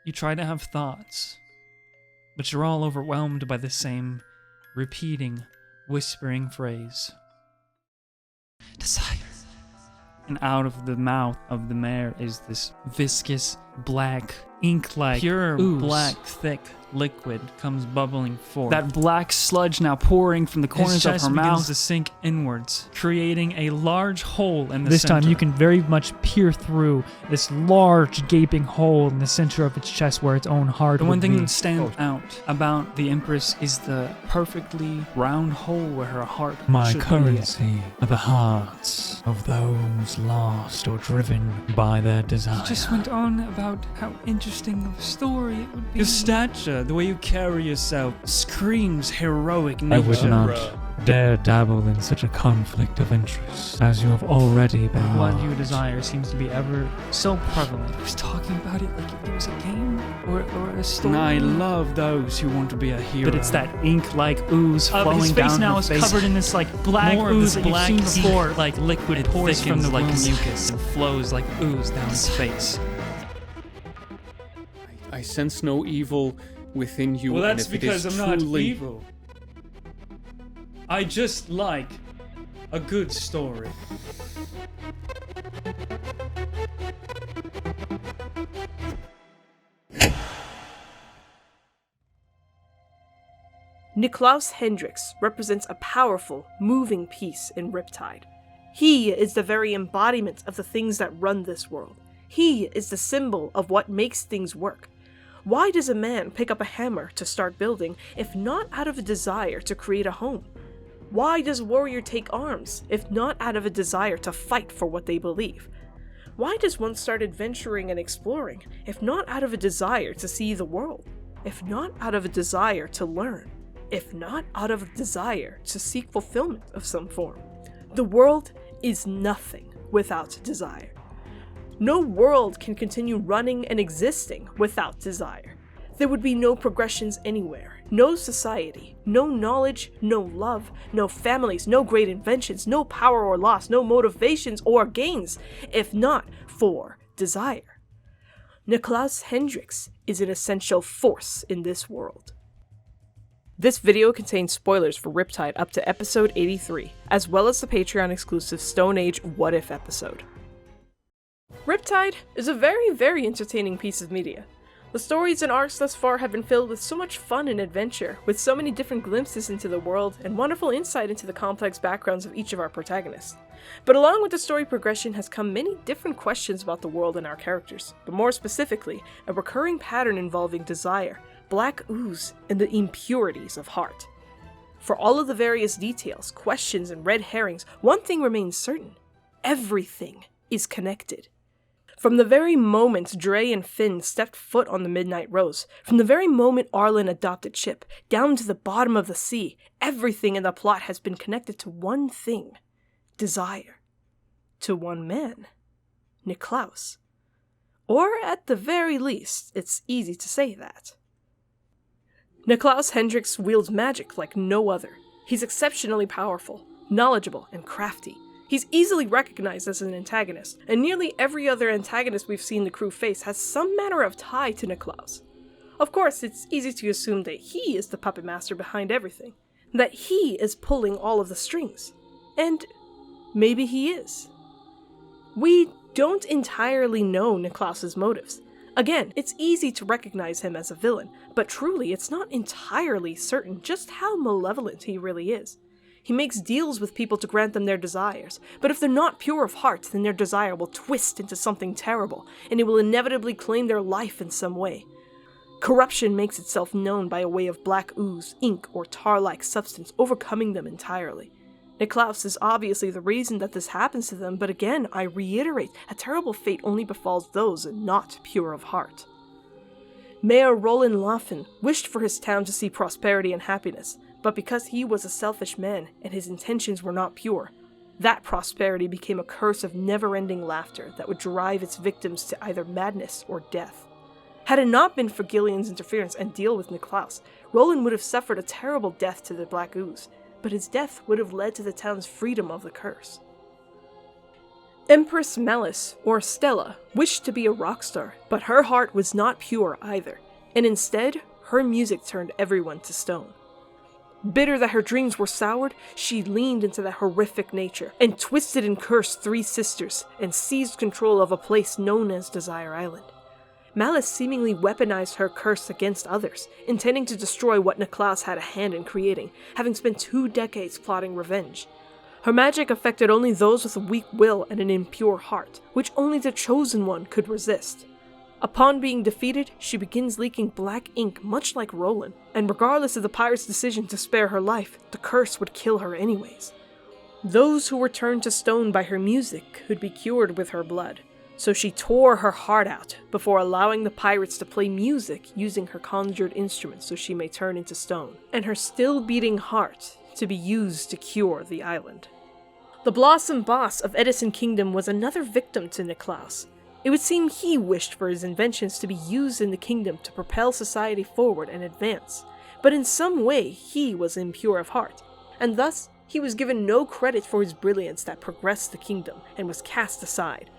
You try to have thoughts, but you're all overwhelmed by the same repeating, whispering phrase. Desire. And out of the mouth of the mare is this viscous, black, ink-like, pure ooze. Black, thick liquid comes bubbling forth. That black sludge now pouring from the corners of her mouth begins to sink inwards, creating a large hole in the center. This time you can very much peer through this large gaping hole in the center of its chest where its own heart would be. The one thing that stands out about the Empress is the perfectly round hole where her heart should be. My currency are the hearts of those lost or driven by their desire. He just went on about how interesting of a story it would be. Your stature, the way you carry yourself, screams heroic nature. I would not dare dabble in such a conflict of interest as you have already been. What you desire seems to be ever so prevalent. He was talking about it like it was a game or a story. And I love those who want to be a hero. But it's that ink-like ooze flowing down his face. His face now is covered in this like black ooze that you've seen before. Like liquid pours from the like mucus and flows like ooze down his face. I sense no evil within you. Well, that's and if because it is I'm not truly... evil. I just like a good story. Niklaus Hendrix represents a powerful, moving piece in Riptide. He is the very embodiment of the things that run this world. He is the symbol of what makes things work. Why does a man pick up a hammer to start building, if not out of a desire to create a home? Why does a warrior take arms, if not out of a desire to fight for what they believe? Why does one start adventuring and exploring, if not out of a desire to see the world? If not out of a desire to learn? If not out of a desire to seek fulfillment of some form? The world is nothing without desire. No world can continue running and existing without desire. There would be no progressions anywhere, no society, no knowledge, no love, no families, no great inventions, no power or loss, no motivations or gains, if not for desire. Niklaus Hendrix is an essential force in this world. This video contains spoilers for Riptide up to episode 83, as well as the Patreon exclusive Stone Age What If episode. Riptide is a very, very entertaining piece of media. The stories and arcs thus far have been filled with so much fun and adventure, with so many different glimpses into the world and wonderful insight into the complex backgrounds of each of our protagonists. But along with the story progression has come many different questions about the world and our characters, but more specifically, a recurring pattern involving desire, black ooze, and the impurities of heart. For all of the various details, questions, and red herrings, one thing remains certain: everything is connected. From the very moment Dre and Finn stepped foot on the Midnight Rose, from the very moment Arlen adopted Chip, down to the bottom of the sea, everything in the plot has been connected to one thing: desire. To one man: Niklaus. Or at the very least, it's easy to say that. Niklaus Hendrix wields magic like no other. He's exceptionally powerful, knowledgeable, and crafty. He's easily recognized as an antagonist, and nearly every other antagonist we've seen the crew face has some manner of tie to Niklaus. Of course, it's easy to assume that he is the puppet master behind everything, that he is pulling all of the strings. And maybe he is. We don't entirely know Niklaus's motives. Again, it's easy to recognize him as a villain, but truly it's not entirely certain just how malevolent he really is. He makes deals with people to grant them their desires, but if they're not pure of heart, then their desire will twist into something terrible, and it will inevitably claim their life in some way. Corruption makes itself known by a way of black ooze, ink, or tar-like substance overcoming them entirely. Niklaus is obviously the reason that this happens to them, but again, I reiterate, a terrible fate only befalls those not pure of heart. Mayor Roland Laffen wished for his town to see prosperity and happiness, but because he was a selfish man and his intentions were not pure, that prosperity became a curse of never-ending laughter that would drive its victims to either madness or death. Had it not been for Gillion's interference and deal with Niklaus, Roland would have suffered a terrible death to the Black Ooze, but his death would have led to the town's freedom of the curse. Empress Malice, or Stella, wished to be a rock star, but her heart was not pure either, and instead, her music turned everyone to stone. Bitter that her dreams were soured, she leaned into that horrific nature, and twisted and cursed 3 sisters, and seized control of a place known as Desire Island. Malice seemingly weaponized her curse against others, intending to destroy what Niklaus had a hand in creating, having spent 2 decades plotting revenge. Her magic affected only those with a weak will and an impure heart, which only the Chosen One could resist. Upon being defeated, she begins leaking black ink much like Roland, and regardless of the pirate's decision to spare her life, the curse would kill her anyways. Those who were turned to stone by her music could be cured with her blood, so she tore her heart out before allowing the pirates to play music using her conjured instruments so she may turn into stone, and her still beating heart to be used to cure the island. The Blossom Boss of Edison Kingdom was another victim to Niklaus. It would seem he wished for his inventions to be used in the kingdom to propel society forward and advance, but in some way he was impure of heart, and thus he was given no credit for his brilliance that progressed the kingdom and was cast aside.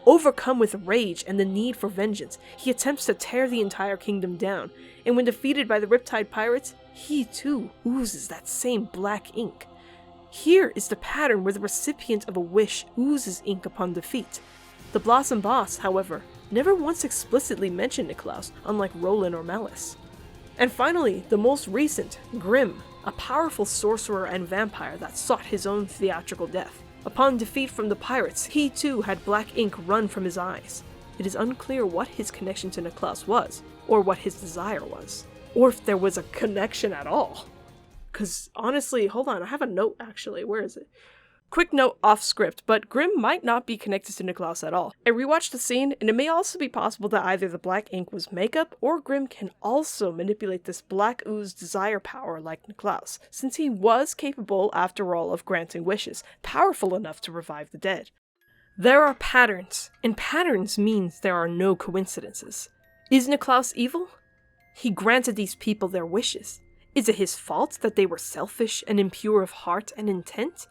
Overcome with rage and the need for vengeance, he attempts to tear the entire kingdom down, and when defeated by the Riptide pirates, he too oozes that same black ink. Here is the pattern where the recipient of a wish oozes ink upon defeat. The Blossom Boss, however, never once explicitly mentioned Niklaus, unlike Roland or Malice. And finally, the most recent, Grim, a powerful sorcerer and vampire that sought his own theatrical death. Upon defeat from the pirates, he too had black ink run from his eyes. It is unclear what his connection to Niklaus was, or what his desire was, or if there was a connection at all. Cause honestly, hold on, I have a note actually, where is it? Quick note off script, but Grim might not be connected to Niklaus at all. I rewatched the scene, and it may also be possible that either the black ink was makeup, or Grim can also manipulate this black ooze desire power like Niklaus, since he was capable, after all, of granting wishes, powerful enough to revive the dead. There are patterns, and patterns means there are no coincidences. Is Niklaus evil? He granted these people their wishes. Is it his fault that they were selfish and impure of heart and intent?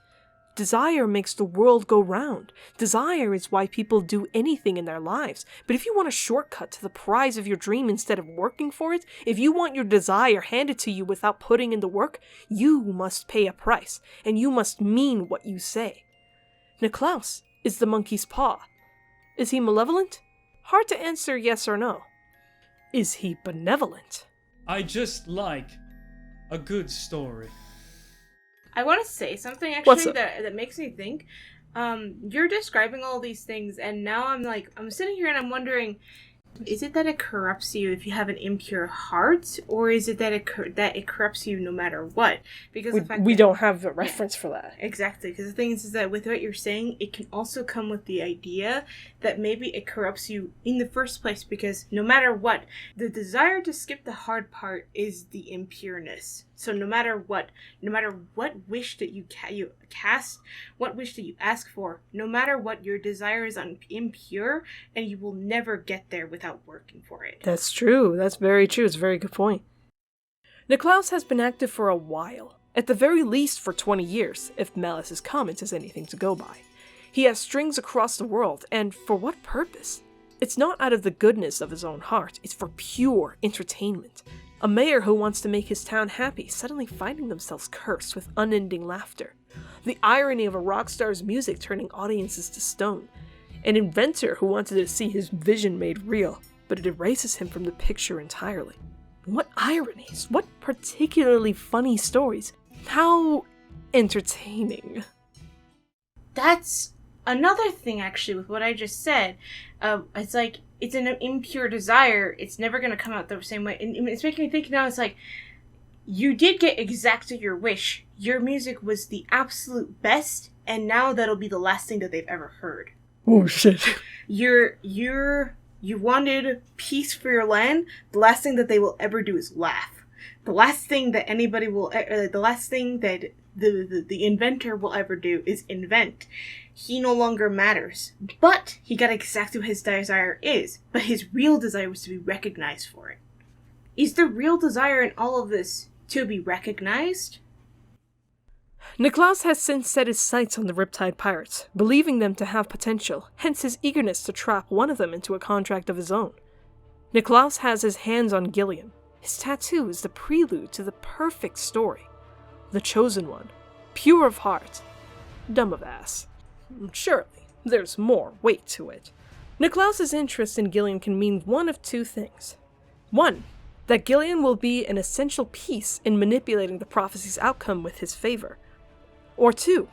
Desire makes the world go round. Desire is why people do anything in their lives. But if you want a shortcut to the prize of your dream instead of working for it, if you want your desire handed to you without putting in the work, you must pay a price, and you must mean what you say. Niklaus is the monkey's paw. Is he malevolent? Hard to answer yes or no. Is he benevolent? I just like a good story. I want to say something What's actually up? that makes me think. You're describing all these things, and now I'm sitting here and I'm wondering, is it that it corrupts you if you have an impure heart, or is it that it corrupts you no matter what? Because We don't have a reference for that. Exactly, because the thing is that with what you're saying, it can also come with the idea that maybe it corrupts you in the first place, because no matter what, the desire to skip the hard part is the impureness. So no matter what wish that you cast, what wish that you ask for, no matter what, your desire is impure, and you will never get there without working for it. That's true. That's very true. It's a very good point. Niklaus has been active for a while. At the very least for 20 years, if Malice's comment is anything to go by. He has strings across the world, and for what purpose? It's not out of the goodness of his own heart, it's for pure entertainment. A mayor who wants to make his town happy suddenly finding themselves cursed with unending laughter. The irony of a rock star's music turning audiences to stone. An inventor who wanted to see his vision made real, but it erases him from the picture entirely. What ironies, what particularly funny stories, how entertaining. That's another thing, actually, with what I just said. It's like, it's an impure desire. It's never going to come out the same way. And it's making me think now, it's like, you did get exactly your wish. Your music was the absolute best, and now that'll be the last thing that they've ever heard. Oh shit. You wanted peace for your land. The last thing that they will ever do is laugh. The last thing that anybody will, the last thing that the inventor will ever do is invent. He no longer matters. But he got exactly what his desire is. But his real desire was to be recognized for it. Is the real desire in all of this to be recognized? Niklaus has since set his sights on the Riptide pirates, believing them to have potential, hence his eagerness to trap one of them into a contract of his own. Niklaus has his hands on Gillion. His tattoo is the prelude to the perfect story. The chosen one, pure of heart, dumb of ass. Surely, there's more weight to it. Niklaus's interest in Gillion can mean one of two things. One, that Gillion will be an essential piece in manipulating the prophecy's outcome with his favor. Or two,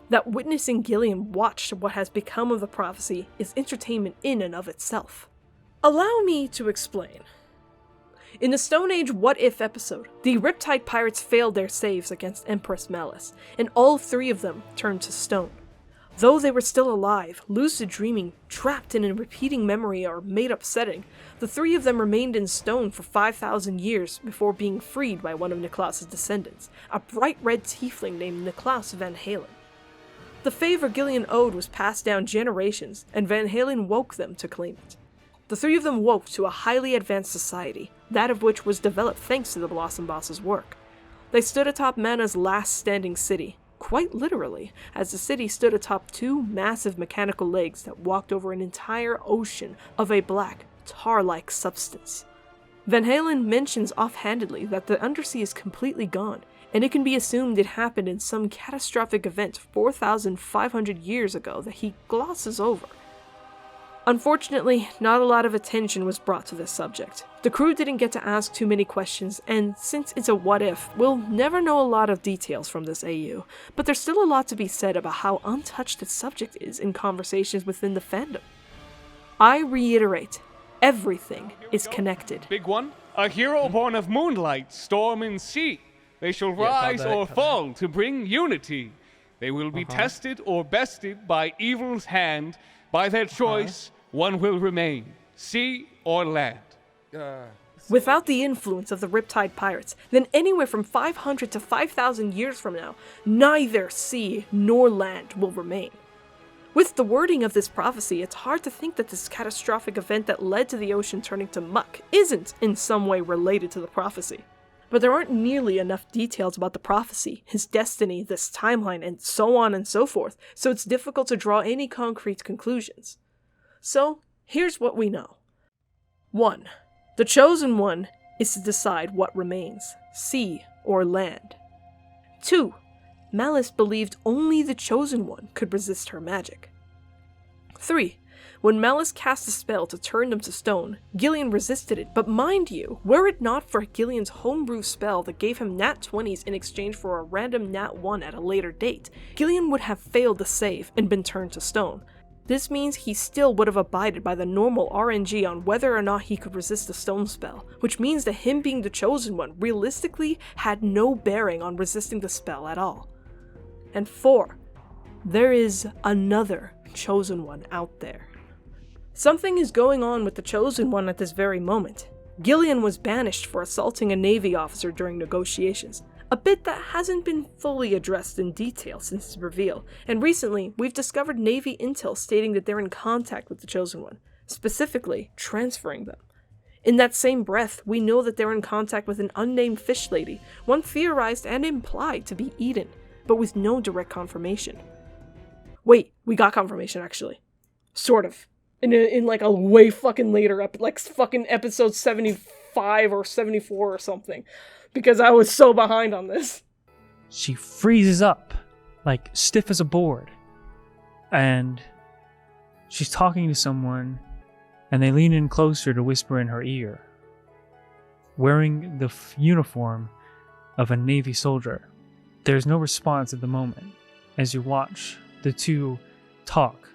that witnessing Gillion watch what has become of the prophecy is entertainment in and of itself. Allow me to explain. In the Stone Age What If episode, the Riptide pirates failed their saves against Empress Malice, and all three of them turned to stone. Though they were still alive, lucid dreaming, trapped in a repeating memory or made-up setting, the three of them remained in stone for 5,000 years before being freed by one of Niklaus's descendants, a bright red tiefling named Niklaus Van Halen. The favor Gillion owed was passed down generations, and Van Halen woke them to claim it. The three of them woke to a highly advanced society, that of which was developed thanks to the Blossom Boss's work. They stood atop Mana's last standing city, quite literally, as the city stood atop two massive mechanical legs that walked over an entire ocean of a black, tar-like substance. Van Halen mentions offhandedly that the undersea is completely gone, and it can be assumed it happened in some catastrophic event 4,500 years ago that he glosses over. Unfortunately, not a lot of attention was brought to this subject. The crew didn't get to ask too many questions, and since it's a what-if, we'll never know a lot of details from this AU, but there's still a lot to be said about how untouched the subject is in conversations within the fandom. I reiterate, everything is connected. Big one. A hero born of moonlight, storm and sea. They shall rise or fall to bring unity. They will be tested or bested by evil's hand. By their choice, one will remain, sea or land. Without the influence of the Riptide pirates, then anywhere from 500 to 5,000 years from now, neither sea nor land will remain. With the wording of this prophecy, it's hard to think that this catastrophic event that led to the ocean turning to muck isn't in some way related to the prophecy. But there aren't nearly enough details about the prophecy, his destiny, this timeline, and so on and so forth, so it's difficult to draw any concrete conclusions. So, here's what we know. 1. The Chosen One is to decide what remains, sea or land. 2. Malice believed only the Chosen One could resist her magic. 3. When Malice cast a spell to turn them to stone, Gillion resisted it, but mind you, were it not for Gillion's homebrew spell that gave him nat 20s in exchange for a random nat 1 at a later date, Gillion would have failed the save and been turned to stone. This means he still would have abided by the normal RNG on whether or not he could resist the stone spell, which means that him being the Chosen One realistically had no bearing on resisting the spell at all. And 4. There is another Chosen One out there. Something is going on with the Chosen One at this very moment. Gillion was banished for assaulting a Navy officer during negotiations, a bit that hasn't been fully addressed in detail since its reveal, and recently we've discovered Navy intel stating that they're in contact with the Chosen One, specifically transferring them. In that same breath, we know that they're in contact with an unnamed fish lady, one theorized and implied to be Edyn, but with no direct confirmation. Wait, we got confirmation actually. Sort of. In like a way fucking later, like fucking episode 75 or 74 or something. Because I was so behind on this. She freezes up, like stiff as a board. And she's talking to someone, and they lean in closer to whisper in her ear. Wearing the uniform of a Navy soldier. There's no response at the moment as you watch the two talk,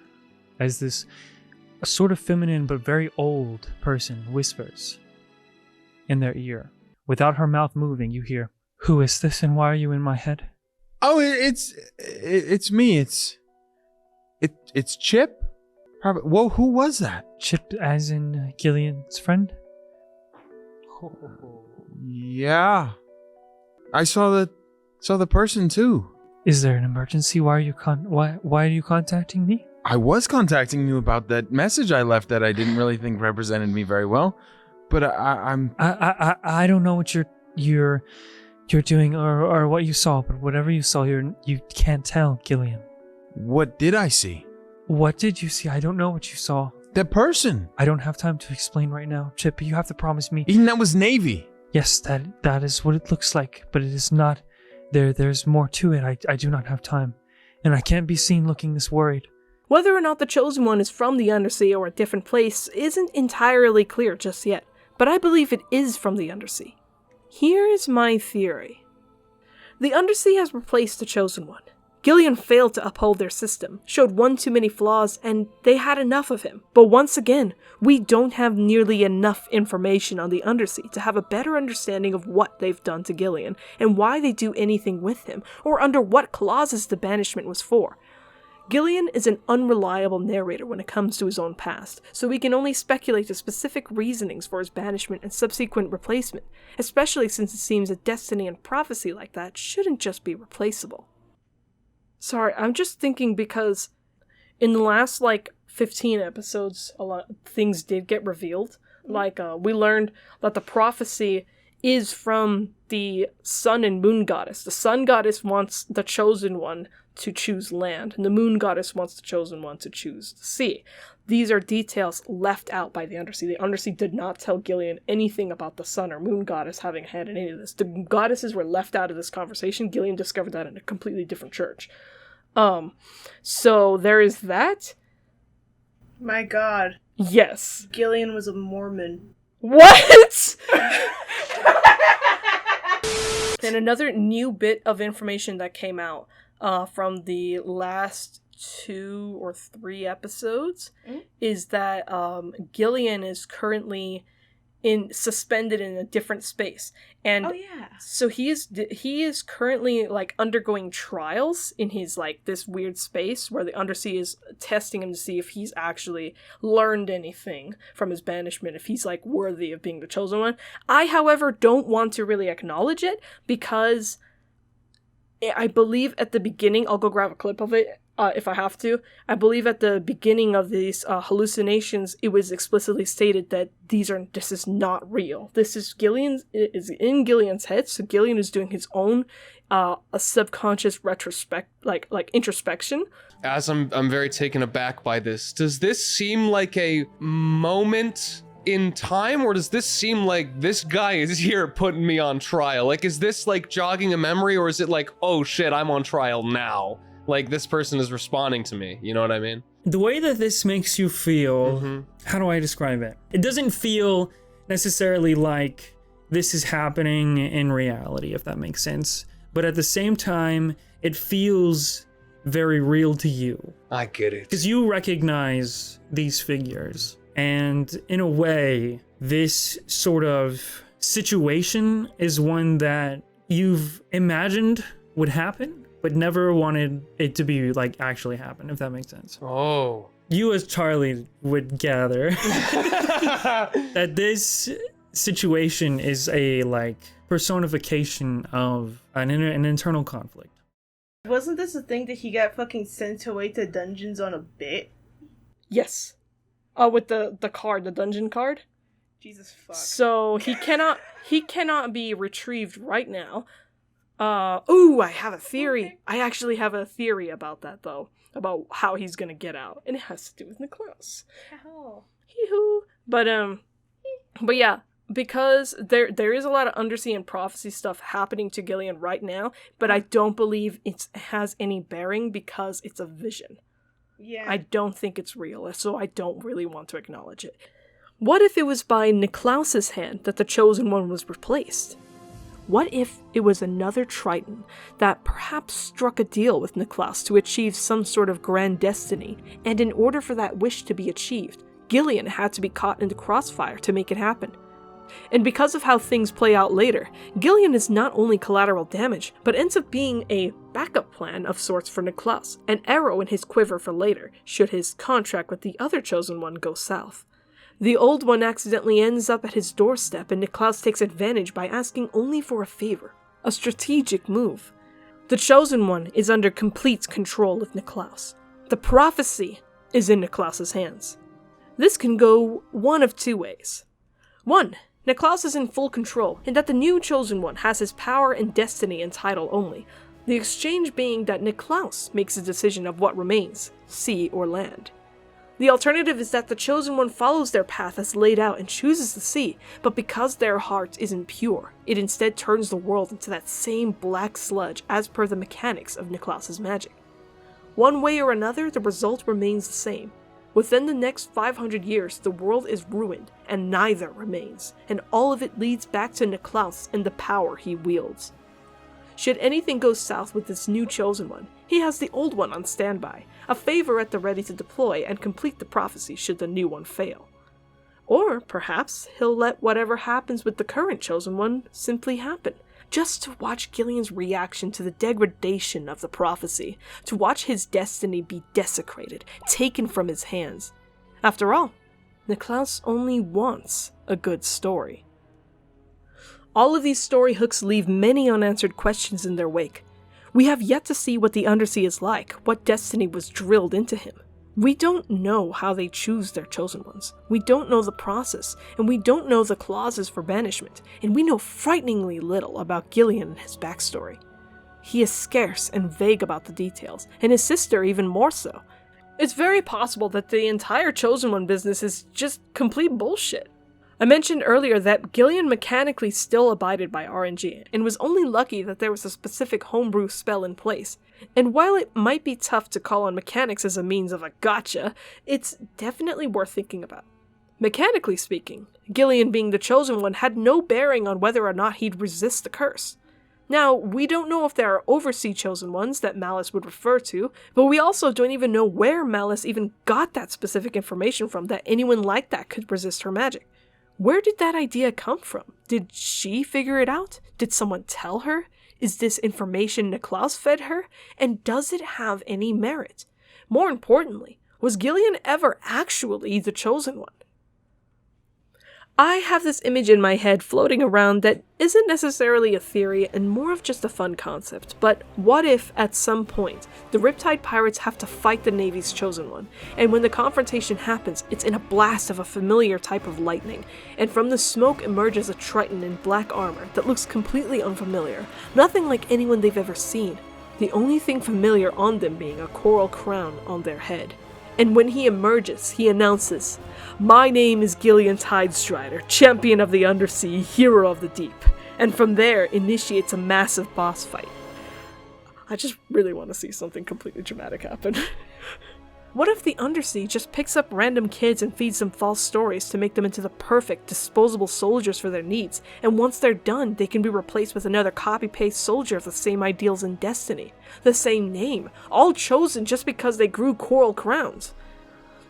as this a sort of feminine but very old person whispers in their ear. Without her mouth moving, you hear, "Who is this and why are you in my head?" Oh, it's me. It's Chip. Whoa, who was that? Chip, as in Gillion's friend? Yeah, I saw the person too. Is there an emergency? Why are you contacting me? I was contacting you about that message I left that I didn't really think represented me very well, but I'm. I don't know what you're you're doing or what you saw, but whatever you saw, you can't tell, Gillion. What did I see? What did you see? I don't know what you saw. That person. I don't have time to explain right now, Chip, but you have to promise me. Even that was Navy. Yes, that is what it looks like, but it is not. There's more to it. I do not have time, and I can't be seen looking this worried. Whether or not the Chosen One is from the Undersea or a different place isn't entirely clear just yet, but I believe it is from the Undersea. Here is my theory. The Undersea has replaced the Chosen One. Gillion failed to uphold their system, showed one too many flaws, and they had enough of him. But once again, we don't have nearly enough information on the Undersea to have a better understanding of what they've done to Gillion, and why they do anything with him, or under what clauses the banishment was for. Gillion is an unreliable narrator when it comes to his own past, so we can only speculate the specific reasonings for his banishment and subsequent replacement, especially since it seems a destiny and prophecy like that shouldn't just be replaceable. Sorry, I'm just thinking because in the last, 15 episodes, a lot of things did get revealed. We learned that the prophecy is from the sun and moon goddess. The sun goddess wants the Chosen One to choose land, and the moon goddess wants the Chosen One to choose the sea. These are details left out by the Undersea. The Undersea did not tell Gillion anything about the sun or moon goddess having had any of this. The goddesses were left out of this conversation. Gillion discovered that in a completely different church. So there is that. My god. Yes. Gillion was a Mormon. What?! And another new bit of information that came out from the last 2 or 3 episodes is that Gillion is currently suspended in a different space, and so he is currently undergoing trials in his this weird space where the Undersea is testing him to see if he's actually learned anything from his banishment, if he's worthy of being the Chosen One. I, however, don't want to really acknowledge it because I believe at the beginning, I'll go grab a clip of it if I have to. I believe at the beginning of these hallucinations, it was explicitly stated that this is not real. This is is in Gillion's head, so Gillion is doing his own a subconscious introspection. As I'm very taken aback by this. Does this seem like a moment in time, or does this seem like this guy is here putting me on trial? Is this jogging a memory, or is it oh shit, I'm on trial now? This person is responding to me, you know what I mean? The way that this makes you feel, how do I describe it? It doesn't feel necessarily like this is happening in reality, if that makes sense. But at the same time, it feels very real to you. I get it. Because you recognize these figures. And in a way, this sort of situation is one that you've imagined would happen, but never wanted it to be actually happen, if that makes sense. Oh. You as Charlie would gather that this situation is a personification of an internal conflict. Wasn't this a thing that he got fucking sent away to dungeons on a bit? Yes. With the card, the dungeon card. Jesus fuck. So he cannot be retrieved right now. I have a theory. Okay. I actually have a theory about that, though. About how he's gonna get out. And it has to do with Niklaus. Oh. Hee-hoo. But yeah, because there is a lot of Undersea and prophecy stuff happening to Gillion right now, but I don't believe it has any bearing because it's a vision. Yeah. I don't think it's real, so I don't really want to acknowledge it. What if it was by Niklaus's hand that the Chosen One was replaced? What if it was another Triton that perhaps struck a deal with Niklaus to achieve some sort of grand destiny, and in order for that wish to be achieved, Gillion had to be caught in the crossfire to make it happen? And because of how things play out later, Gillion is not only collateral damage, but ends up being a backup plan of sorts for Niklaus, an arrow in his quiver for later, should his contract with the other Chosen One go south. The Old One accidentally ends up at his doorstep, and Niklaus takes advantage by asking only for a favor. A strategic move. The Chosen One is under complete control of Niklaus. The prophecy is in Niklaus's hands. This can go one of 2 ways. 1. Niklaus is in full control, and that the new Chosen One has his power and destiny and title only, the exchange being that Niklaus makes a decision of what remains, sea or land. The alternative is that the Chosen One follows their path as laid out and chooses the sea, but because their heart isn't pure, it instead turns the world into that same black sludge as per the mechanics of Niklaus's magic. One way or another, the result remains the same. Within the next 500 years, the world is ruined, and neither remains, and all of it leads back to Niklaus and the power he wields. Should anything go south with this new Chosen One, he has the old one on standby, a favor at the ready to deploy and complete the prophecy should the new one fail. Or perhaps he'll let whatever happens with the current Chosen One simply happen, just to watch Gillion's reaction to the degradation of the prophecy, to watch his destiny be desecrated, taken from his hands. After all, Niklaus only wants a good story. All of these story hooks leave many unanswered questions in their wake. We have yet to see what the Undersea is like, what destiny was drilled into him. We don't know how they choose their chosen ones. We don't know the process, and we don't know the clauses for banishment, and we know frighteningly little about Gillion and his backstory. He is scarce and vague about the details, and his sister even more so. It's very possible that the entire Chosen One business is just complete bullshit. I mentioned earlier that Gillion mechanically still abided by RNG, and was only lucky that there was a specific homebrew spell in place. And while it might be tough to call on mechanics as a means of a gotcha, it's definitely worth thinking about. Mechanically speaking, Gillion being the Chosen One had no bearing on whether or not he'd resist the curse. Now, we don't know if there are oversea Chosen Ones that Malice would refer to, but we also don't even know where Malice even got that specific information from that anyone like that could resist her magic. Where did that idea come from? Did she figure it out? Did someone tell her? Is this information Niklaus fed her? And does it have any merit? More importantly, was Gillion ever actually the Chosen One? I have this image in my head floating around that isn't necessarily a theory and more of just a fun concept, but what if, at some point, the Riptide pirates have to fight the Navy's Chosen One, and when the confrontation happens, it's in a blast of a familiar type of lightning, and from the smoke emerges a Triton in black armor that looks completely unfamiliar, nothing like anyone they've ever seen, the only thing familiar on them being a coral crown on their head. And when he emerges, he announces, "My name is Gillion Tidestrider, champion of the undersea, hero of the deep," and from there initiates a massive boss fight. I just really want to see something completely dramatic happen. What if the Undersea just picks up random kids and feeds them false stories to make them into the perfect, disposable soldiers for their needs, and once they're done, they can be replaced with another copy-paste soldier of the same ideals and destiny, the same name, all chosen just because they grew coral crowns?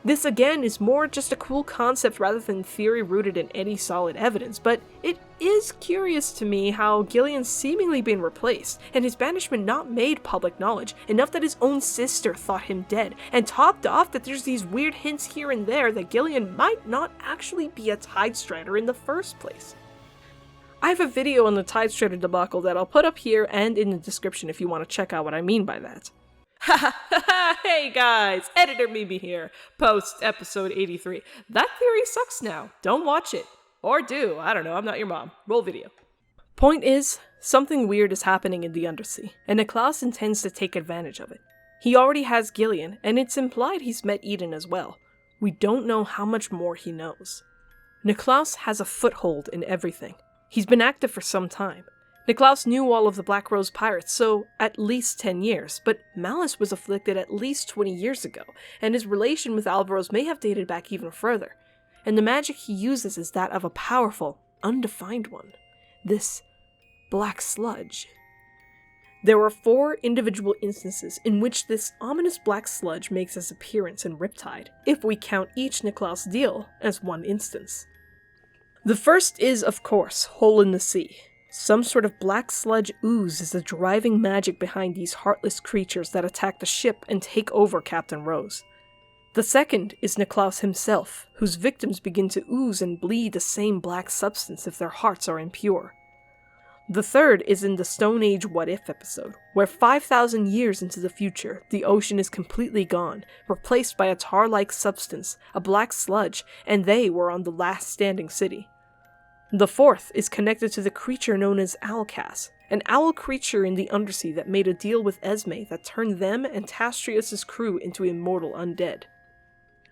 This again is more just a cool concept rather than theory rooted in any solid evidence, but it is curious to me how Gillion's seemingly been replaced, and his banishment not made public knowledge, enough that his own sister thought him dead, and topped off that there's these weird hints here and there that Gillion might not actually be a Tidestrider in the first place. I have a video on the Tidestrider debacle that I'll put up here and in the description if you want to check out what I mean by that. Hey guys, Editor Mimi here, post episode 83. That theory sucks now, don't watch it. Or do, I don't know, I'm not your mom. Roll video. Point is, something weird is happening in the Undersea, and Niklaus intends to take advantage of it. He already has Gillion, and it's implied he's met Edyn as well. We don't know how much more he knows. Niklaus has a foothold in everything. He's been active for some time. Niklaus knew all of the Black Rose pirates, so at least 10 years, but Malice was afflicted at least 20 years ago, and his relation with Alvaros may have dated back even further. And the magic he uses is that of a powerful, undefined one. This Black Sludge. There are 4 individual instances in which this ominous Black Sludge makes its appearance in Riptide, if we count each Niklaus deal as one instance. The first is, of course, Hole in the Sea. Some sort of black sludge ooze is the driving magic behind these heartless creatures that attack the ship and take over Captain Rose. The second is Niklaus himself, whose victims begin to ooze and bleed the same black substance if their hearts are impure. The third is in the Stone Age What If episode, where 5,000 years into the future, the ocean is completely gone, replaced by a tar-like substance, a black sludge, and they were on the last standing city. The fourth is connected to the creature known as Alcas, an owl creature in the Undersea that made a deal with Esme that turned them and Tastrius' crew into immortal undead.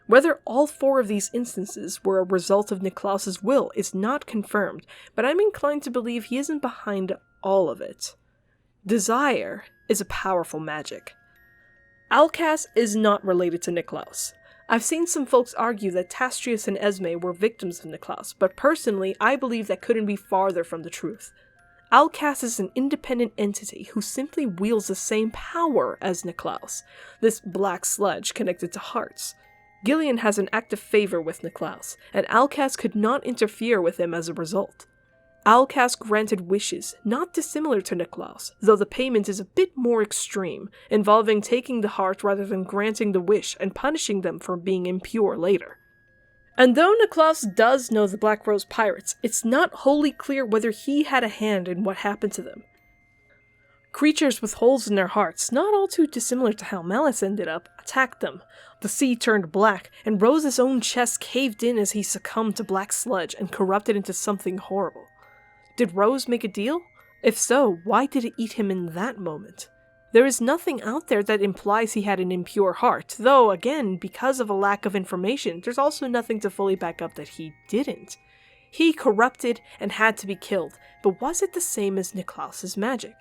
Whether all 4 of these instances were a result of Niklaus' will is not confirmed, but I'm inclined to believe he isn't behind all of it. Desire is a powerful magic. Alcas is not related to Niklaus. I've seen some folks argue that Tastrius and Esme were victims of Niklaus, but personally, I believe that couldn't be farther from the truth. Alcas is an independent entity who simply wields the same power as Niklaus, this Black Sludge connected to hearts. Gillion has an active favor with Niklaus, and Alcas could not interfere with him as a result. Alcas granted wishes, not dissimilar to Niklaus, though the payment is a bit more extreme, involving taking the heart rather than granting the wish and punishing them for being impure later. And though Niklaus does know the Black Rose pirates, it's not wholly clear whether he had a hand in what happened to them. Creatures with holes in their hearts, not all too dissimilar to how Malice ended up, attacked them. The sea turned black, and Rose's own chest caved in as he succumbed to Black Sludge and corrupted into something horrible. Did Rose make a deal? If so, why did it eat him in that moment? There is nothing out there that implies he had an impure heart, though, again, because of a lack of information, there's also nothing to fully back up that he didn't. He corrupted and had to be killed, but was it the same as Niklaus' magic?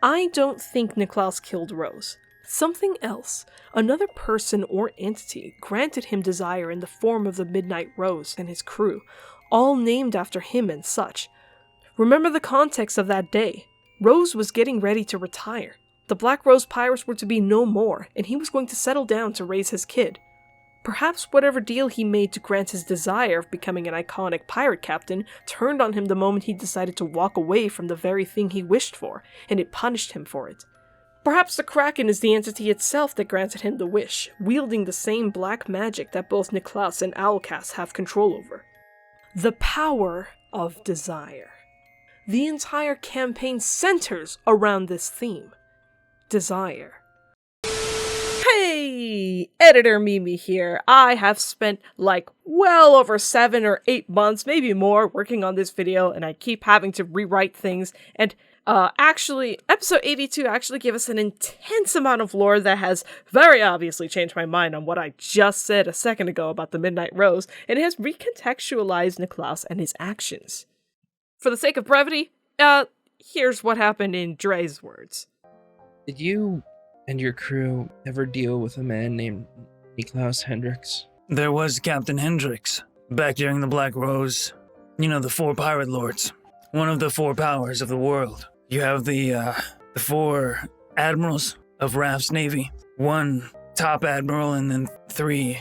I don't think Niklaus killed Rose. Something else, another person or entity, granted him desire in the form of the Midnight Rose and his crew, all named after him and such. Remember the context of that day. Rose was getting ready to retire. The Black Rose pirates were to be no more, and he was going to settle down to raise his kid. Perhaps whatever deal he made to grant his desire of becoming an iconic pirate captain turned on him the moment he decided to walk away from the very thing he wished for, and it punished him for it. Perhaps the Kraken is the entity itself that granted him the wish, wielding the same black magic that both Niklaus and Alcas have control over. The power of desire. The entire campaign centers around this theme. Desire. Hey! Editor Mimi here. I have spent well over 7 or 8 months, maybe more, working on this video, and I keep having to rewrite things, and actually, episode 82 actually gave us an intense amount of lore that has very obviously changed my mind on what I just said a second ago about the Midnight Rose, and it has recontextualized Niklaus and his actions. For the sake of brevity, here's what happened in Dre's words. Did you and your crew ever deal with a man named Niklaus Hendrix? There was Captain Hendrix, back during the Black Rose. You know, the 4 pirate lords. One of the 4 powers of the world. You have the 4 admirals of Raph's navy. 1 top admiral and then 3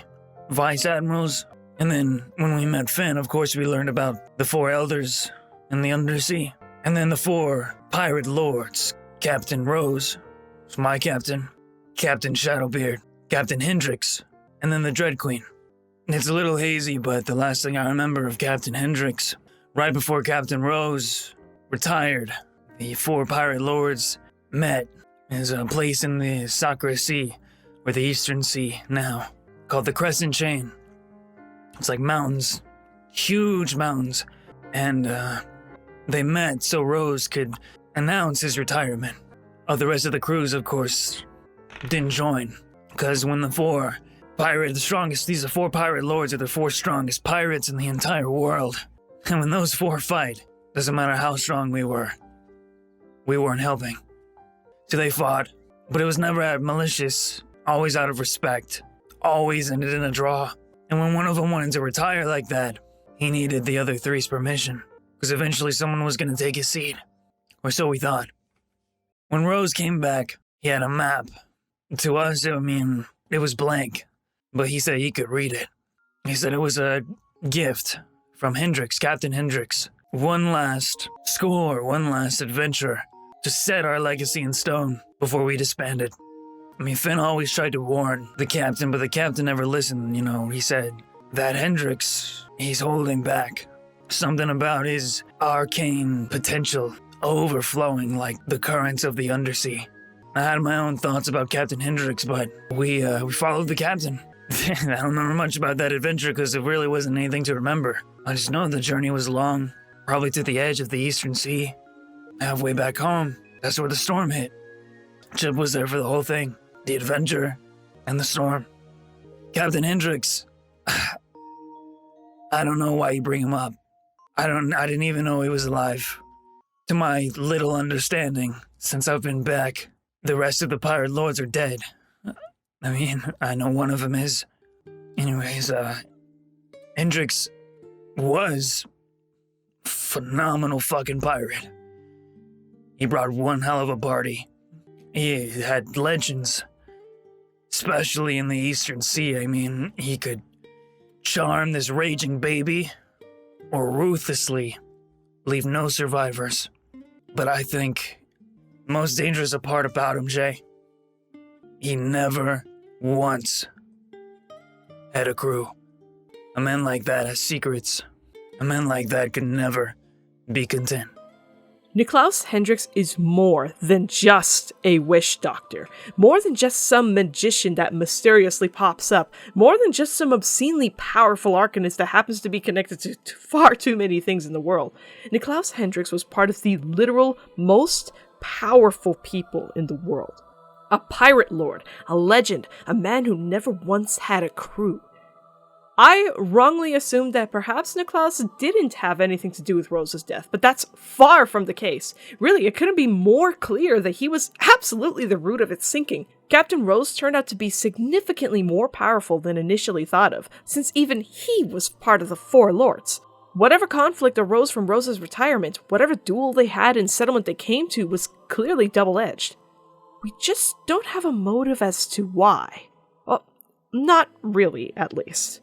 vice admirals. And then when we met Finn, of course, we learned about the 4 elders in the Undersea. And then the 4 pirate lords. Captain Rose was my captain. Captain Shadowbeard. Captain Hendrix. And then the Dread Queen. It's a little hazy, but the last thing I remember of Captain Hendrix, right before Captain Rose retired, the 4 pirate lords met. There's a place in the Sakura Sea, or the Eastern Sea now, called the Crescent Chain. It's like mountains, huge mountains, and they met so Rose could announce his retirement. The rest of the crews, of course, didn't join, because when the 4 these are 4 pirate lords are the 4 strongest pirates in the entire world. And when those 4 fight, doesn't matter how strong we weren't helping. So they fought, but it was never malicious, always out of respect, always ended in a draw. And when one of them wanted to retire like that, he needed the other 3's permission, because eventually someone was going to take his seat. Or so we thought. When Rose came back, he had a map. To us, it was blank, but he said he could read it. He said it was a gift from Hendrix, Captain Hendrix. One last adventure to set our legacy in stone before we disbanded. Finn always tried to warn the captain, but the captain never listened, He said that Hendrix, he's holding back. Something about his arcane potential overflowing like the currents of the Undersea. I had my own thoughts about Captain Hendrix, but we followed the captain. I don't remember much about that adventure because it really wasn't anything to remember. I just know the journey was long, probably to the edge of the Eastern Sea. Halfway back home, that's where the storm hit. Chip was there for the whole thing, the adventure and the storm. Captain Hendrix, I don't know why you bring him up. I didn't even know he was alive. To my little understanding, since I've been back, the rest of the pirate lords are dead. I mean, I know one of them is. Anyways, Hendrix was phenomenal fucking pirate. He brought one hell of a party. He had legends, especially in the Eastern Sea. I mean, he could charm this raging baby or ruthlessly leave no survivors. But I think the most dangerous part about him, Jay, he never once had a crew. A man like that has secrets. A man like that could never be content. Niklaus Hendrix is more than just a wish doctor, more than just some magician that mysteriously pops up, more than just some obscenely powerful arcanist that happens to be connected to far too many things in the world. Niklaus Hendrix was part of the literal most powerful people in the world. A pirate lord, a legend, a man who never once had a crew. I wrongly assumed that perhaps Niklaus didn't have anything to do with Rose's death, but that's far from the case. Really, it couldn't be more clear that he was absolutely the root of its sinking. Captain Rose turned out to be significantly more powerful than initially thought of, since even he was part of the Four Lords. Whatever conflict arose from Rose's retirement, whatever duel they had and settlement they came to was clearly double-edged. We just don't have a motive as to why. Well, not really, at least.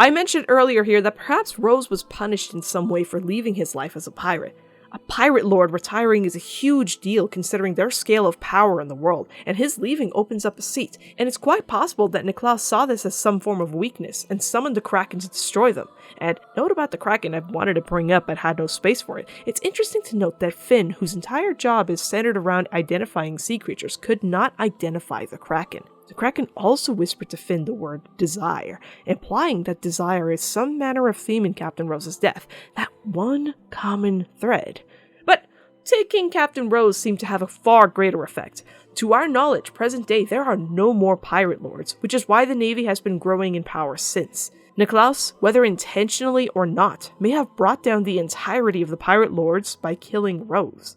I mentioned earlier here that perhaps Rose was punished in some way for leaving his life as a pirate. A pirate lord retiring is a huge deal considering their scale of power in the world, and his leaving opens up a seat, and it's quite possible that Niklaus saw this as some form of weakness and summoned the Kraken to destroy them. And note about the Kraken I've wanted to bring up but had no space for it. It's interesting to note that Finn, whose entire job is centered around identifying sea creatures, could not identify the Kraken. The Kraken also whispered to Finn the word desire, implying that desire is some manner of theme in Captain Rose's death, that one common thread. But taking Captain Rose seemed to have a far greater effect. To our knowledge, present day, there are no more pirate lords, which is why the Navy has been growing in power since. Niklaus, whether intentionally or not, may have brought down the entirety of the pirate lords by killing Rose.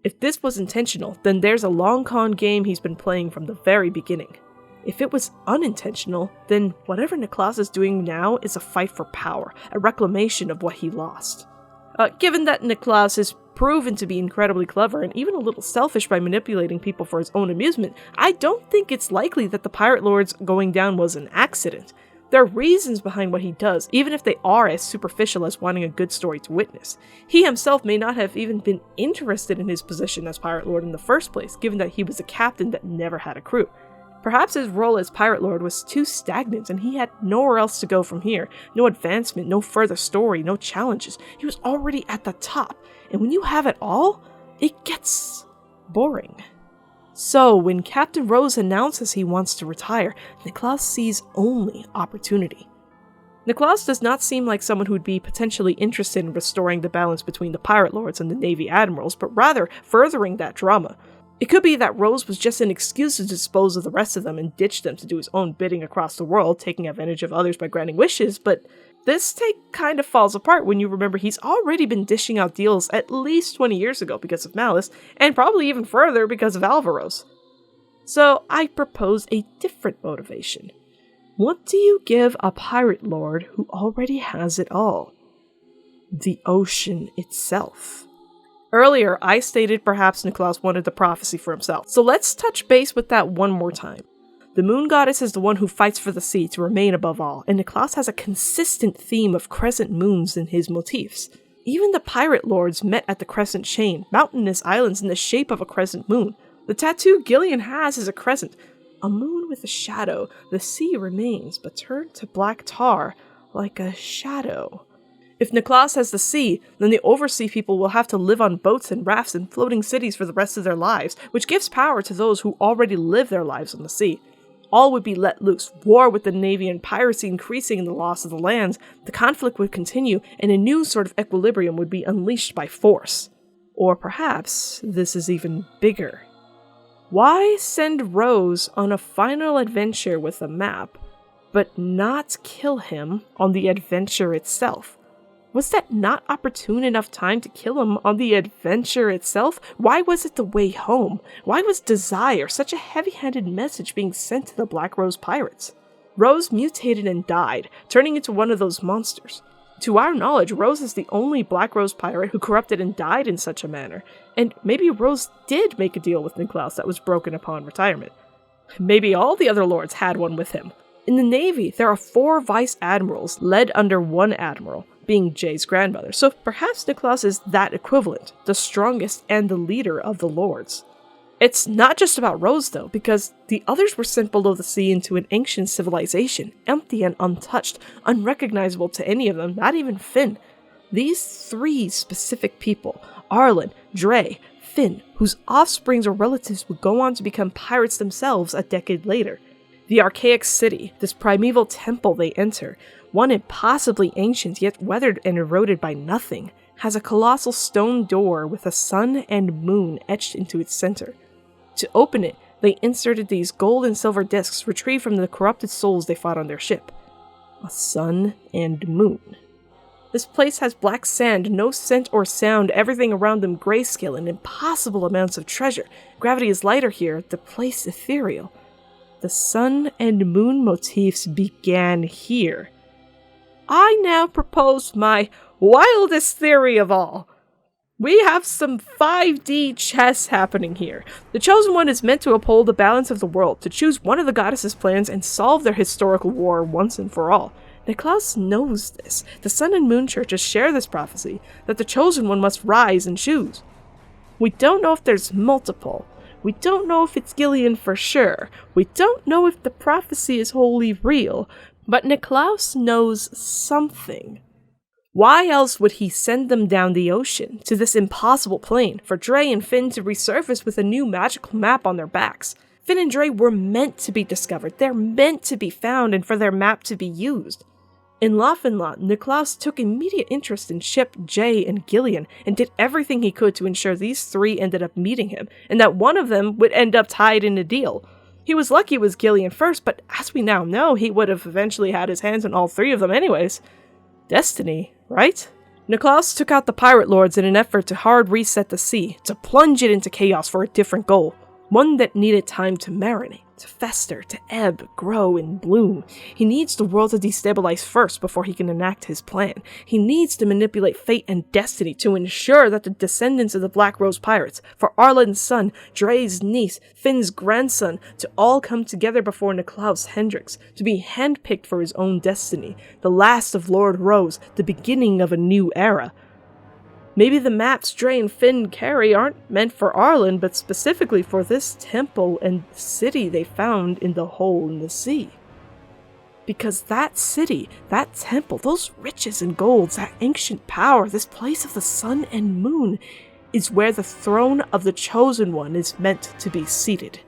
If this was intentional, then there's a long con game he's been playing from the very beginning. If it was unintentional, then whatever Niklaus is doing now is a fight for power, a reclamation of what he lost. Given that Niklaus is proven to be incredibly clever and even a little selfish by manipulating people for his own amusement, I don't think it's likely that the Pirate Lords going down was an accident. There are reasons behind what he does, even if they are as superficial as wanting a good story to witness. He himself may not have even been interested in his position as Pirate Lord in the first place, given that he was a captain that never had a crew. Perhaps his role as Pirate Lord was too stagnant and he had nowhere else to go from here. No advancement, no further story, no challenges. He was already at the top, and when you have it all, it gets boring. So, when Captain Rose announces he wants to retire, Niklaus sees only opportunity. Niklaus does not seem like someone who would be potentially interested in restoring the balance between the Pirate Lords and the Navy Admirals, but rather furthering that drama. It could be that Rose was just an excuse to dispose of the rest of them and ditch them to do his own bidding across the world, taking advantage of others by granting wishes, but this take kind of falls apart when you remember he's already been dishing out deals at least 20 years ago because of Malice, and probably even further because of Alvaros. So I propose a different motivation. What do you give a pirate lord who already has it all? The ocean itself. Earlier, I stated perhaps Niklaus wanted the prophecy for himself, so let's touch base with that one more time. The moon goddess is the one who fights for the sea to remain above all, and Niklaus has a consistent theme of crescent moons in his motifs. Even the pirate lords met at the crescent chain, mountainous islands in the shape of a crescent moon. The tattoo Gillion has is a crescent, a moon with a shadow. The sea remains, but turned to black tar, like a shadow. If Niklaus has the sea, then the oversea people will have to live on boats and rafts in floating cities for the rest of their lives, which gives power to those who already live their lives on the sea. all would be let loose, war with the Navy and piracy increasing in the loss of the lands, the conflict would continue, and a new sort of equilibrium would be unleashed by force. Or perhaps this is even bigger. Why send Rose on a final adventure with a map, but not kill him on the adventure itself? Was that not opportune enough time to kill him on the adventure itself? Why was it the way home? Why was desire such a heavy-handed message being sent to the Black Rose pirates? Rose mutated and died, turning into one of those monsters. To our knowledge, Rose is the only Black Rose pirate who corrupted and died in such a manner, and maybe Rose did make a deal with Niklaus that was broken upon retirement. Maybe all the other lords had one with him. In the Navy, there are 4 vice admirals led under one admiral, being Jay's grandmother, so perhaps Niklaus is that equivalent, the strongest and the leader of the lords. It's not just about Rose though, because the others were sent below the sea into an ancient civilization, empty and untouched, unrecognizable to any of them, not even Finn. These 3 specific people, Arlen, Dre, Finn, whose offsprings or relatives would go on to become pirates themselves a decade later. The archaic city, this primeval temple they enter, one impossibly ancient yet weathered and eroded by nothing, has a colossal stone door with a sun and moon etched into its center. To open it, they inserted these gold and silver discs retrieved from the corrupted souls they fought on their ship. A sun and moon. This place has black sand, no scent or sound, everything around them grayscale and impossible amounts of treasure. Gravity is lighter here, the place ethereal. The sun and moon motifs began here. I now propose my wildest theory of all. We have some 5D chess happening here. The Chosen One is meant to uphold the balance of the world, to choose one of the goddesses' plans and solve their historical war once and for all. Niklaus knows this. The Sun and Moon churches share this prophecy, that the Chosen One must rise and choose. We don't know if there's multiple. We don't know if it's Gillion for sure. We don't know if the prophecy is wholly real. But Niklaus knows something. Why else would he send them down the ocean, to this impossible plane, for Dre and Finn to resurface with a new magical map on their backs? Finn and Dre were meant to be discovered, they're meant to be found, and for their map to be used. In Laufenland, Niklaus took immediate interest in Ship, Jay, and Gillion, and did everything he could to ensure these 3 ended up meeting him, and that one of them would end up tied in a deal. He was lucky it was Gillion first, but as we now know, he would have eventually had his hands on all 3 of them anyways. Destiny, right? Niklaus took out the pirate lords in an effort to hard reset the sea, to plunge it into chaos for a different goal, one that needed time to marinate, to fester, to ebb, grow, and bloom. He needs the world to destabilize first before he can enact his plan. He needs to manipulate fate and destiny to ensure that the descendants of the Black Rose pirates, for Arlen's son, Dre's niece, Finn's grandson, to all come together before Niklaus Hendrix, to be handpicked for his own destiny, the last of Lord Rose, the beginning of a new era. Maybe the maps Dre and Finn carry aren't meant for Arlen, but specifically for this temple and city they found in the hole in the sea. Because that city, that temple, those riches and golds, that ancient power, this place of the sun and moon, is where the throne of the Chosen One is meant to be seated.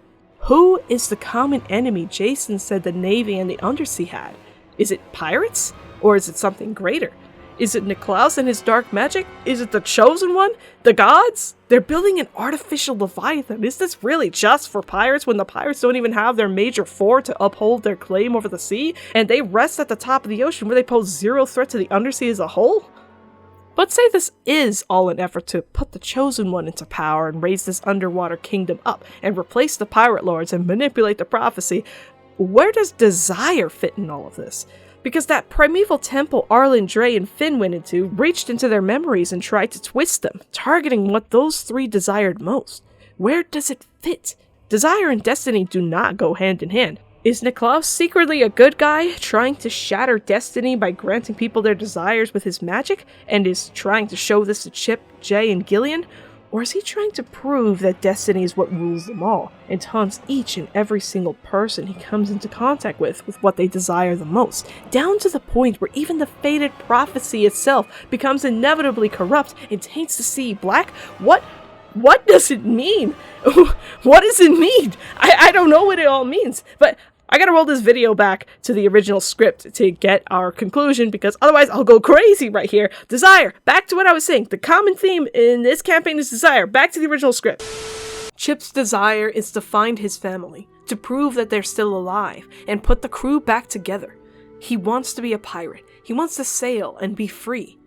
Who is the common enemy Jason said the Navy and the Undersea had? Is it pirates? Or is it something greater? Is it Niklaus and his dark magic? Is it the Chosen One? The gods? They're building an artificial Leviathan. Is this really just for pirates when the pirates don't even have their major 4 to uphold their claim over the sea? And they rest at the top of the ocean where they pose 0 threat to the undersea as a whole? But say this is all an effort to put the Chosen One into power and raise this underwater kingdom up and replace the pirate lords and manipulate the prophecy. Where does desire fit in all of this? Because that primeval temple Arlen, Dre, and Finn went into reached into their memories and tried to twist them, targeting what those 3 desired most. Where does it fit? Desire and destiny do not go hand in hand. Is Niklaus secretly a good guy, trying to shatter destiny by granting people their desires with his magic, and is trying to show this to Chip, Jay, and Gillion? Or is he trying to prove that destiny is what rules them all, and taunts each and every single person he comes into contact with what they desire the most, down to the point where even the fated prophecy itself becomes inevitably corrupt and taints the sea black? What does it mean? What does it mean? I don't know what it all means, but I gotta roll this video back to the original script to get our conclusion, because otherwise I'll go crazy right here. Desire. Back to what I was saying. The common theme in this campaign is desire. Back to the original script. Chip's desire is to find his family, to prove that they're still alive, and put the crew back together. He wants to be a pirate. He wants to sail and be free.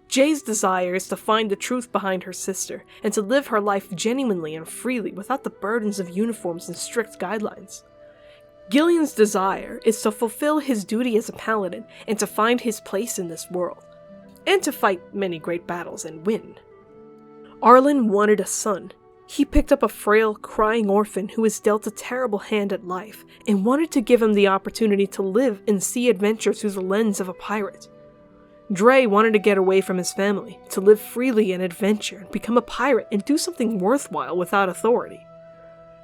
Jay's desire is to find the truth behind her sister, and to live her life genuinely and freely without the burdens of uniforms and strict guidelines. Gillion's desire is to fulfill his duty as a paladin and to find his place in this world, and to fight many great battles and win. Arlen wanted a son. He picked up a frail, crying orphan who was dealt a terrible hand at life, and wanted to give him the opportunity to live and see adventure through the lens of a pirate. Dre wanted to get away from his family, to live freely and adventure, and become a pirate and do something worthwhile without authority.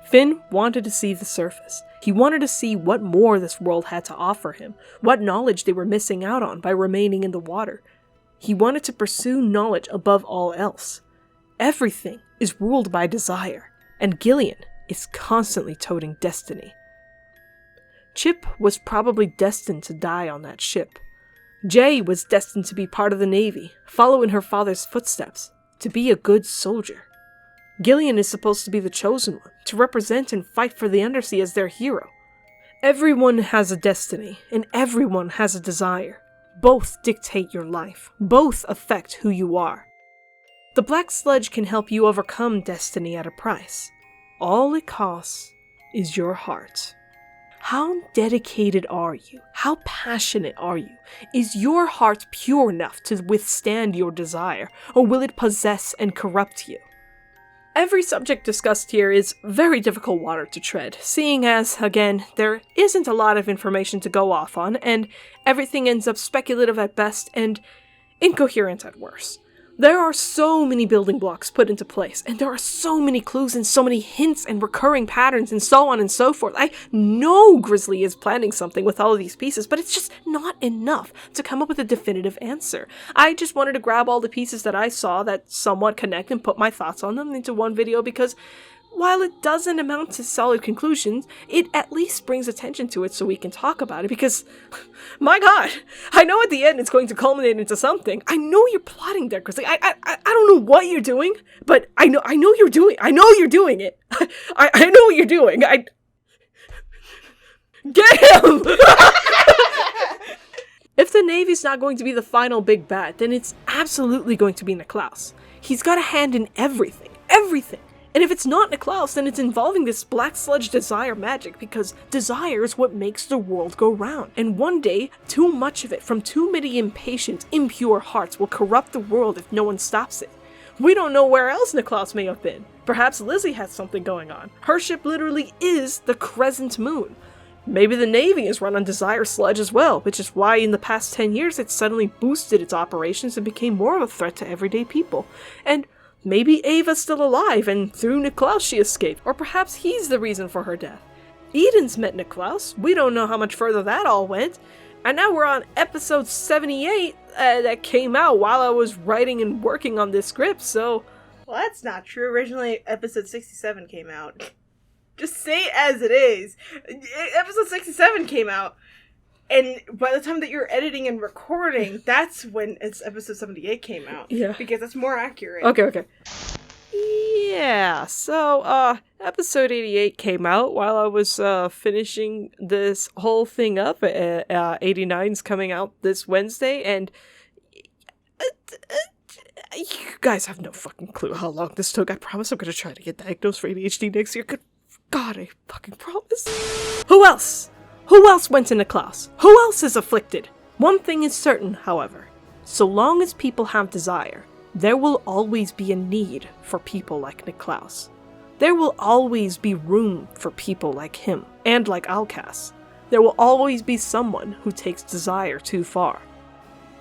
Finn wanted to see the surface. He wanted to see what more this world had to offer him, what knowledge they were missing out on by remaining in the water. He wanted to pursue knowledge above all else. Everything is ruled by desire, and Gillion is constantly toting destiny. Chip was probably destined to die on that ship. Jay was destined to be part of the Navy, follow in her father's footsteps, to be a good soldier. Gillion is supposed to be the chosen one, to represent and fight for the Undersea as their hero. Everyone has a destiny, and everyone has a desire. Both dictate your life. Both affect who you are. The Black Sludge can help you overcome destiny at a price. All it costs is your heart. How dedicated are you? How passionate are you? Is your heart pure enough to withstand your desire, or will it possess and corrupt you? Every subject discussed here is very difficult water to tread, seeing as, again, there isn't a lot of information to go off on, and everything ends up speculative at best and incoherent at worst. There are so many building blocks put into place, and there are so many clues and so many hints and recurring patterns and so on and so forth. I know Grizzly is planning something with all of these pieces, but it's just not enough to come up with a definitive answer. I just wanted to grab all the pieces that I saw that somewhat connect and put my thoughts on them into one video because while it doesn't amount to solid conclusions, it at least brings attention to it so we can talk about it because, my god, I know at the end it's going to culminate into something. I know you're plotting there, Grizzly. I don't know what you're doing, but I know you're doing it. I know what you're doing. Get him! If the Navy's not going to be the final big bad, then it's absolutely going to be Niklaus. He's got a hand in everything. Everything. And if it's not Niklaus, then it's involving this Black Sludge desire magic, because desire is what makes the world go round. And one day, too much of it from too many impatient, impure hearts will corrupt the world if no one stops it. We don't know where else Niklaus may have been. Perhaps Lizzie has something going on. Her ship literally is the Crescent Moon. Maybe the Navy is run on desire sludge as well, which is why in the past 10 years it suddenly boosted its operations and became more of a threat to everyday people. And maybe Ava's still alive, and through Niklaus she escaped, or perhaps he's the reason for her death. Edyn's met Niklaus. We don't know how much further that all went. And now we're on episode 78 that came out while I was writing and working on this script, so... Well, that's not true. Originally, episode 67 came out. Just say it as it is. Episode 67 came out. And by the time that you're editing and recording, that's when it's episode 78 came out. Yeah. Because that's more accurate. Okay. Yeah, so, episode 88 came out while I was, finishing this whole thing up. 89's coming out this Wednesday, and... you guys have no fucking clue how long this took. I promise I'm gonna try to get diagnosed for ADHD next year. Good God, I fucking promise. Who else? Who else went to Niklaus? Who else is afflicted? One thing is certain, however. So long as people have desire, there will always be a need for people like Niklaus. There will always be room for people like him, and like Alcas. There will always be someone who takes desire too far.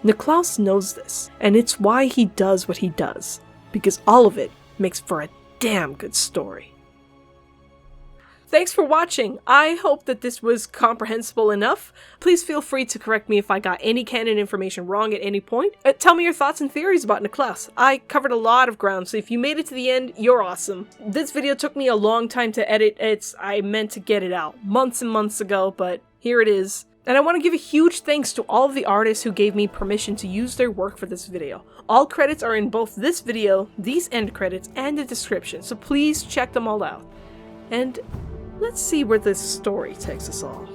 Niklaus knows this, and it's why he does what he does, because all of it makes for a damn good story. Thanks for watching. I hope that this was comprehensible enough. Please feel free to correct me if I got any canon information wrong at any point. Tell me your thoughts and theories about Niklaus. I covered a lot of ground, so if you made it to the end, you're awesome. This video took me a long time to edit. I meant to get it out months and months ago, but here it is. And I want to give a huge thanks to all of the artists who gave me permission to use their work for this video. All credits are in both this video, these end credits, and the description, so please check them all out. And let's see where this story takes us all.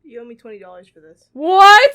You owe me $20 for this. What?